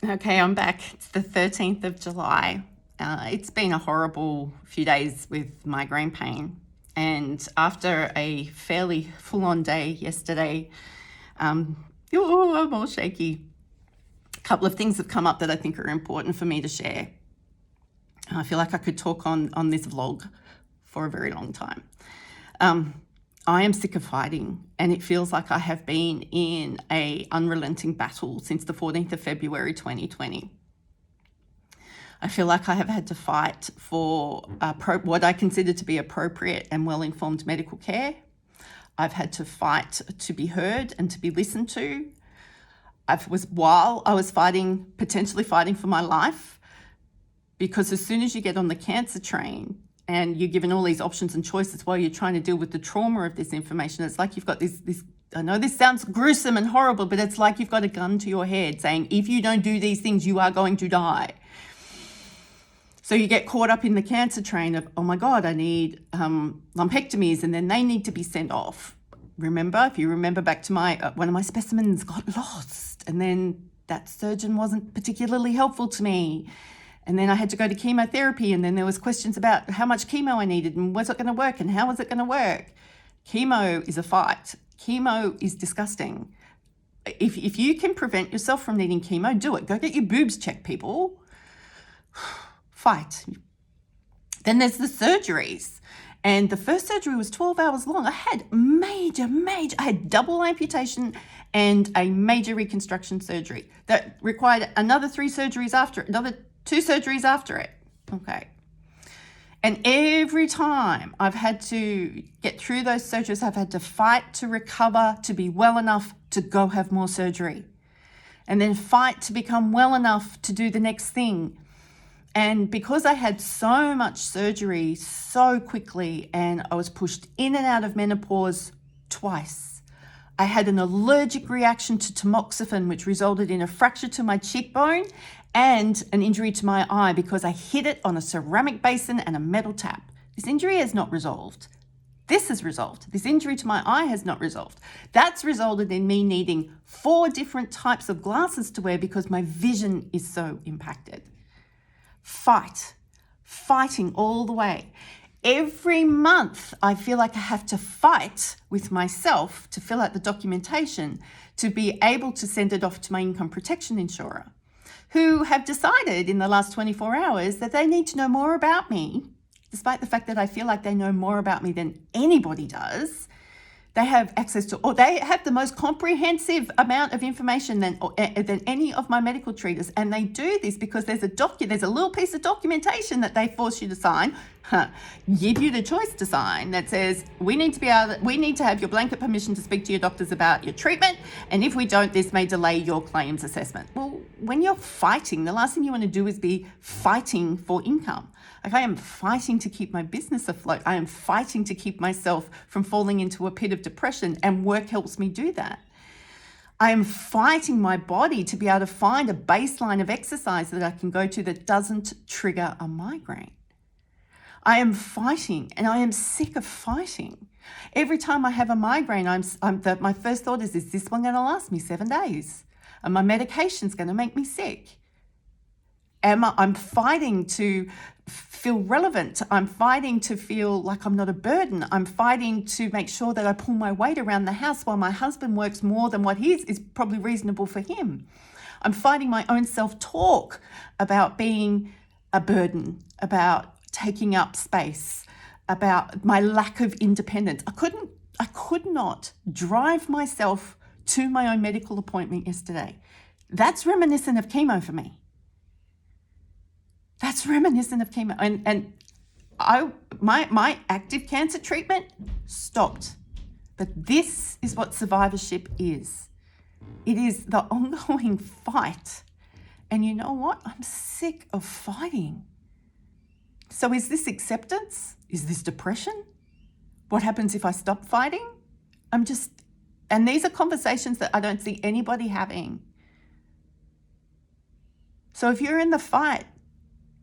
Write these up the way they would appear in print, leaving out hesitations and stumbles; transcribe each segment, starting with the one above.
Okay, I'm back. It's the 13th of July. It's been a horrible few days with migraine pain. And after a fairly full on day yesterday, I'm all shaky. A couple of things have come up that I think are important for me to share. I feel like I could talk on this vlog for a very long time. I am sick of fighting, and it feels like I have been in an unrelenting battle since the 14th of February 2020. I feel like I have had to fight for what I consider to be appropriate and well-informed medical care. I've had to fight to be heard and to be listened to. While I was potentially fighting for my life, because as soon as you get on the cancer train and you're given all these options and choices while you're trying to deal with the trauma of this information, it's like you've got this, I know this sounds gruesome and horrible, but it's like you've got a gun to your head saying, if you don't do these things, you are going to die. So you get caught up in the cancer train of, oh my God, I need lumpectomies, and then they need to be sent off. If you remember back to one of my specimens got lost, and then that surgeon wasn't particularly helpful to me. And then I had to go to chemotherapy, and then there was questions about how much chemo I needed and was it going to work and how was it going to work. Chemo is a fight. Chemo is disgusting. If you can prevent yourself from needing chemo, do it. Go get your boobs checked, people. Fight. Then there's the surgeries. And the first surgery was 12 hours long. I had I had double amputation and a major reconstruction surgery that required another 2 surgeries after it. Okay. And every time I've had to get through those surgeries, I've had to fight to recover, to be well enough to go have more surgery. And then fight to become well enough to do the next thing. And because I had so much surgery so quickly and I was pushed in and out of menopause twice, I had an allergic reaction to tamoxifen, which resulted in a fracture to my cheekbone and an injury to my eye because I hit it on a ceramic basin and a metal tap. This injury has not resolved. This has resolved. This injury to my eye has not resolved. That's resulted in me needing 4 different types of glasses to wear because my vision is so impacted. Fighting all the way. Every month, I feel like I have to fight with myself to fill out the documentation to be able to send it off to my income protection insurer, who have decided in the last 24 hours that they need to know more about me, despite the fact that I feel like they know more about me than anybody does. They have access to, or they have the most comprehensive amount of information than any of my medical treaters. And they do this because there's a little piece of documentation that they force you to sign, give you the choice to sign, that says, we need to have your blanket permission to speak to your doctors about your treatment. And if we don't, this may delay your claims assessment. Well, when you're fighting, the last thing you want to do is be fighting for income. Like, I am fighting to keep my business afloat. I am fighting to keep myself from falling into a pit of depression, and work helps me do that. I am fighting my body to be able to find a baseline of exercise that I can go to that doesn't trigger a migraine. I am fighting, and I am sick of fighting. Every time I have a migraine, my first thought is this one going to last me 7 days? And my medication's going to make me sick? I'm fighting to feel relevant. I'm fighting to feel like I'm not a burden. I'm fighting to make sure that I pull my weight around the house while my husband works more than what is probably reasonable for him. I'm fighting my own self-talk about being a burden, about taking up space, about my lack of independence. I could not drive myself to my own medical appointment yesterday. That's reminiscent of chemo for me. That's reminiscent of chemo. And my active cancer treatment stopped. But this is what survivorship is. It is the ongoing fight. And you know what? I'm sick of fighting. So is this acceptance? Is this depression? What happens if I stop fighting? And these are conversations that I don't see anybody having. So if you're in the fight,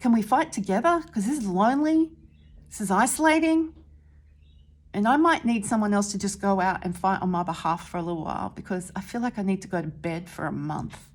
can we fight together? Because this is lonely. This is isolating. And I might need someone else to just go out and fight on my behalf for a little while, because I feel like I need to go to bed for a month.